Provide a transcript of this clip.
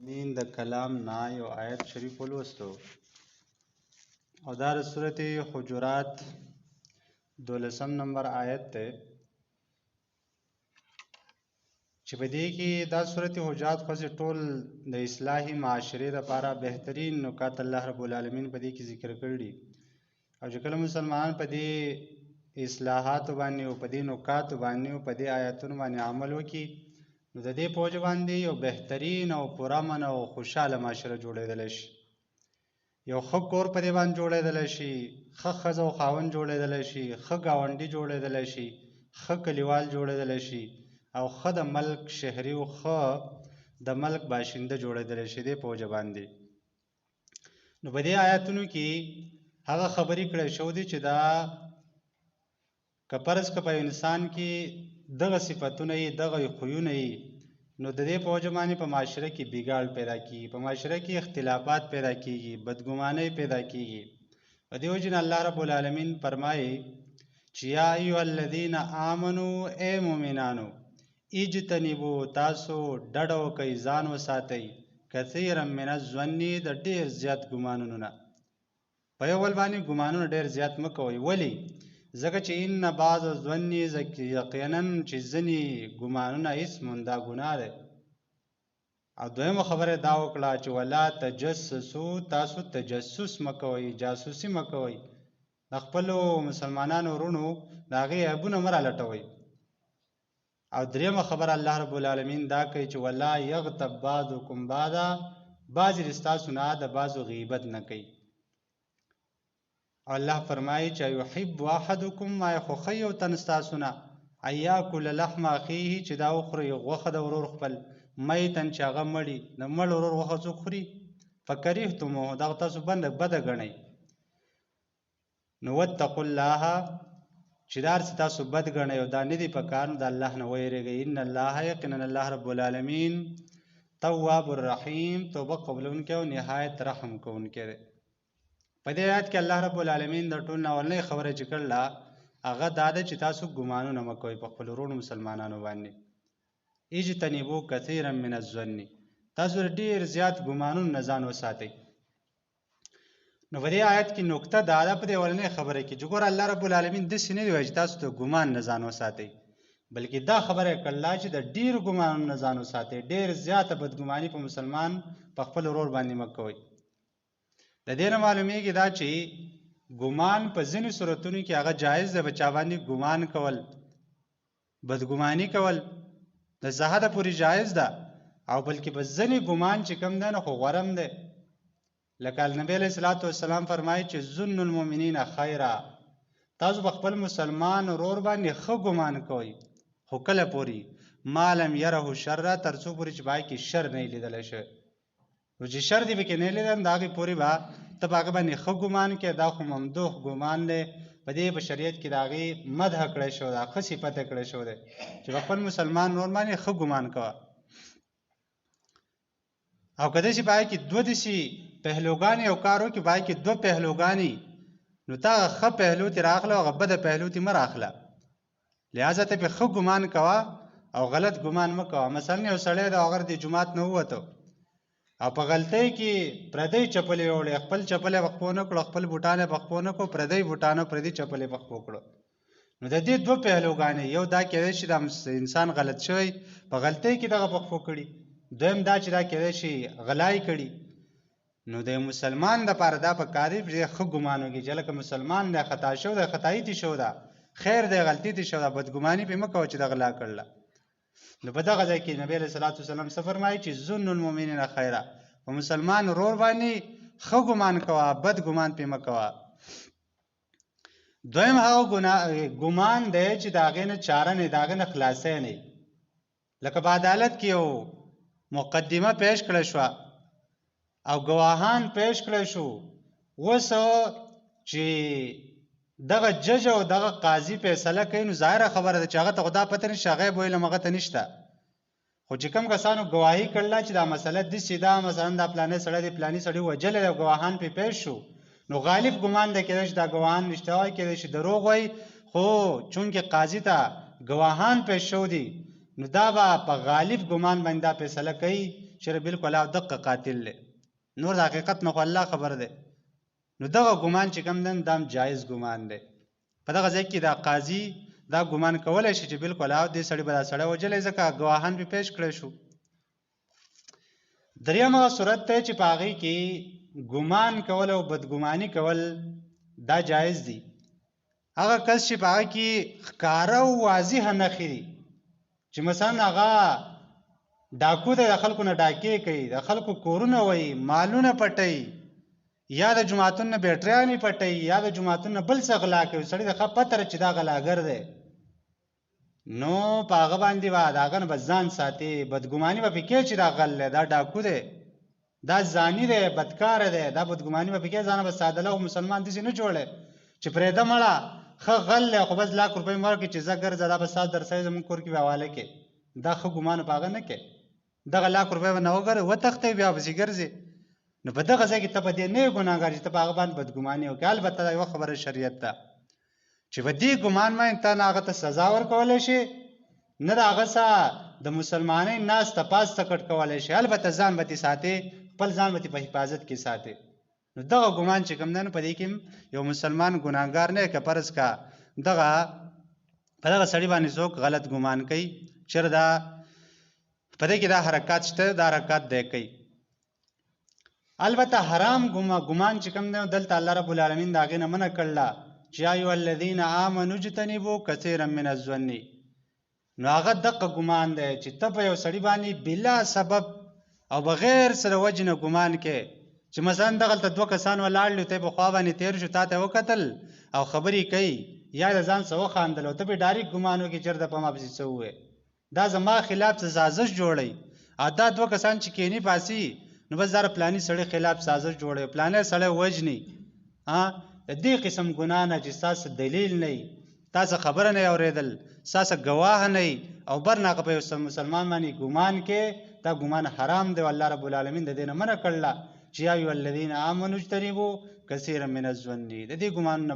مین د کلام نه یو آیت شریف ولوستو او دا د سورت حجرات 12 نمبر آیت دی چې په دې کې دا سورت حجرات خو ټول د اصلاحي معاشرې لپاره بهترین نکات الله رب العالمین په دې کې ذکر کړي او چې کله مسلمانان په دې اصلاحات باندې او په دې نکات باندې او په دې آیاتونو باندې عمل وکړي نو د دې په وجه باندې یو بهترین او پرامن او خوشحاله معاشره جوړېدلی شي یو ښه کور په دې باندې جوړېدلی شي ښه ښځه او خاوند جوړېدلی شي ښه ګاونډي جوړېدلی شي ښه کلیوال جوړېدلی شي او ښه د ملک شهري او ښه د ملک باشنده جوړېدلی شي دې په وجه باندې نو په دې آیاتونو کې هغه خبرې کړی شوي چې دا که فرض که په انسان کې دغه صفتونه یي دغه خویونه یي نو د دې په وجه باندې په معاشره کې بګاړ پیدا کیږي په معاشره کې اختلافات پیدا کیږي بدګمانۍ پیدا کیږي په دې وجه الله رب العالمین فرمایي چې یا ایها الذین آمنو ای مؤمنانو اجتنبوا تاسو ډډه وکئ ځان وساتئ کثیرا من الظن د ډېر زیات ګمانونو نه په یو بل باندې ګمانونه ډېر زیات مه کوئ ولې ځکه چې ان بعض الظن یقینا چې ځینې ګمانونه اسم دا ګناه دی او دویمه خبره دا وکړه چې ولا تجسسو تاسو تجسس مه کوئ جاسوسي مه کوئ د خپلو مسلمانانو وروڼو د هغې عیبونه مه رالټوئ او دریمه خبره الله رب العالمین دا کوي چې ولا یغتب بعضکم بعضا بعضې د ستاسو نه د بعضو غیبت نه کوي الله فرمایي چې یحب احدکم ما خوښوي یو تن ستاسو نه ان یاکل لحم اخیه چې دا وخوري غوښه د ورور خپل میتن چې هغه مړي د مړ ورور غوښه څوک خوري فکرهتموه دغه تاسو بده ګڼئ نو واتقوا الله چې دا هر څه تاسو بد ګڼئ او دا نه دي په کار نو د الله نه ویرېږئ ان الله یقینا الله رب العالمین تواب الرحیم توبه قبلونکی او نهایت رحم کوونکی دی په دې آیات کې الله رب العالمین د ټول نه اولنۍ خبره چې کړله هغه دا ده چې تاسو ګمانونه مه کوئ په خپلو وروڼو مسلمانانو باندې اجتنبوا کثیرا من الظن تاسو ډېر زیات ګمانونو نه ځان وساتئ نو په دې آیت کې نکته دا ده په دې اولنۍ خبره کې چې ګوره الله رب العالمین داسې نه دی وایي چې تاسو د ګمان نه ځان وساتئ بلکې دا خبره یې کړله چې د ډېرو ګمانونو نه ځان وساتئ ډېر زیاته بدګماني په مسلمان په خپل ورور باندې مه کوئ د دې نه معلومیږي دا چې ګمان په ځینې صورتونو کې هغه جایز دی په چا باندې ګمان کول بدګماني کول د څه حده پورې جایز ده او بلکې په ځینې ګمان چې کوم دی نو خو غوره دی لکه نبی علیه الصلاة والسلام فرمایي چې ظن المؤمنین خیرا تاسو په خپل مسلمان ورور باندې ښه ګمان کوئ خو کله پورې ما لم یره شر تر څو پورې چې په هغې کې شر نه یې لیدلی شوی نو چې شر دې پکې نه لیدل د هغې پورې به ته په هغه باندې ښه ګمان کوې دا خو ممدوح ګمان دی په دې په شریعت کې د هغې مدح کړی شوی ده ښه صفت یې کړی شوی دی چې په خپل مسلمان ورور باندې ښه ګمان کوه او که داسې په هغې کې دوه داسې پهلوګانې یو کار وکړي په هغې کې دوه پهلوګانې نو ته هغه ښه پهلو ترې رااخله او هغه بده پهلو ترې مه رااخله لهذا ته پرې ښه ګمان کوه او غلط ګمان مه کوه مثلا یو سړی د هغه د جومات نه ووته او په غلطۍ کې پردی چپلې وړې خپل چپل یې په خپو نه کړو خپل بوټان یې په خپو نه کړو پردی بوټان او پردي چپل یې په خپو کړو نو د دې دوه پهلوګانې یو دا کېدای شي دا انسان غلط شوی په غلطۍ کې دغه په خپو کړي دویم دا چې دا کېدای شي غلای کړي نو د مسلمان دپاره دا په کار دی چې ښه ګمان وکړي چې لکه مسلمان دی خطا شوی دی خطایي تې شوی ده خیر دی غلطي تې شوی ده بدګماني پرې مه کوه چې د غلا کړله نو په دغه ځای کې نبی علیه صلات وسلام څه فرمایي چې ظن المؤمنین خیره په مسلمان ورور باندې ښه ګمان کوه بد ګمان پرې مه کوه دویم هغه ګمان دی چې د هغې نه چاره نه د هغې نه خلاصی نه لکه په عدالت کې یو مقدمه پیش کړی شوه او ګواهان پیش کړی شو اوس چې دغه جج او دغه قاضي فیصله کوي نو ظاهره خبره ده چې هغه ته خو دا پته نشته هغه یې بویلم هغه ته نشته خو چې کوم کسانو ګواهي کړله چې دا مسله داسې ده مثلا دا پلانی سړی دی پلاني سړی وجلی دی او ګواهان پرې پیش شو نو غالب ګمان دی کېدای شي دا ګواهان رښتیا وایي کېدای شي دروغ وایي خو چونکې قاضي ته ګواهان پیش شو دي نو دا به په غالب ګمان باندې دا فیصله کوي چې بالکل او دقه قاتل دی، نور د حقیقت نه خو الله خبر دی. نو دغه ګمان چې کوم دی دا جایز ګمان دی. په دغه ځای کې دا قاضي دا ګمان کولی شي چې بالکل او دې سړي به دا سړی وجلی ځکه ګواهان پې پیش کړی شو. دریم هغه صورت دی چې په هغې کې ګمان کول او بدګماني کول دا جایز دي. هغه کس چې په هغه کې ښکاره او واضحه نښې دي چې مثلا هغه ډاکو دی، د خلکو نه ډاکې کوي، د خلکو کورونه وهي، مالونه پټوي، یا د جوماتونو نه بیټریانې پټوي، یا د جوماتونو نه بل څه غلا کوي، سړي ته ښه پته ده چې دا غلاګر دی، نو په هغه باندې به د هغه نه به ځان ساتي. بدګماني به پکې چې دا غل دی، دا ډاکو دی، دا زاني دی، بدکاره دی، دا بدګماني به پکې ځانه به سادله او مسلمان داسې نه جوړی چې پرېږده مړه ښه غل دی خو بس لاک روپۍ مه ورکړي چې ځه ګرځه دا به ستا درسوي زموږ کور کې به حواله کړې. دا ښه ګمان په هغه نه کوې، دغه لاک روپۍ به نه وتښتوي بیا پسې ګرځې. نو په دغه ځای کې ته په دې نه یې ګناهګار چې ته په هغه باندې بدګماني وکړې. البته دا یوه خبره شریعت ده چې په دې ګمان باندې ته نه هغه ته سزا ورکولی شي، نه د هغه څخه د مسلمانۍ ناسته پاسته کټ کولی شي. البته ځان به تې ساتې، خپل ځان به تې په حفاظت کې ساتې. نو دغه ګمان چې کوم دی نو په دې کې یو مسلمان ګناهګار نه که فرض کا دغه په دغه سړي باندې څوک غلط ګمان کوي چېرې دا په دې کې دا حرکات شته، دا حرکات دی کوي. البته حرام ګمان چې کوم دی دلته الله رب العالمین د هغې نه منع کړله چې یا ایها الذین آمنوا اجتنبوا کثیرا من الظن. نو هغه دغه ګمان دی چې ته په یو سړي باندې بلا سبب او بغیر سره وجې نه ګمان کې چې مثلا دغلته دوه کسان ولاړ دي، ته په خوا باندې تېر شو، تا ته وکتل او خبرې کوي، یا د ځان څه وخاندل او ته پې ډایرکټ ګمان وکړې چېرته په ما پسې څه ووایې، دا زما خلاف څه سازش جوړوي. او دا دوه کسان چې کینې پاسي نو بس دا د پلاني سړي خلاف سازش جوړوي، پلانی سړی وژني. د دې قسم ګناه نه چې ستاسو دلیل نه وي، تاسو خبره نه اورېدل، ستاسو ګواه نه وي او برناقه په یو مسلمان باندې ګمان کې، دا ګمان حرام دی. والله رب العالمین د دې نه منع کړله چې یا ایها الذین آمنوا اجتنبوا کثیرا من الظن. د دې ګمانونه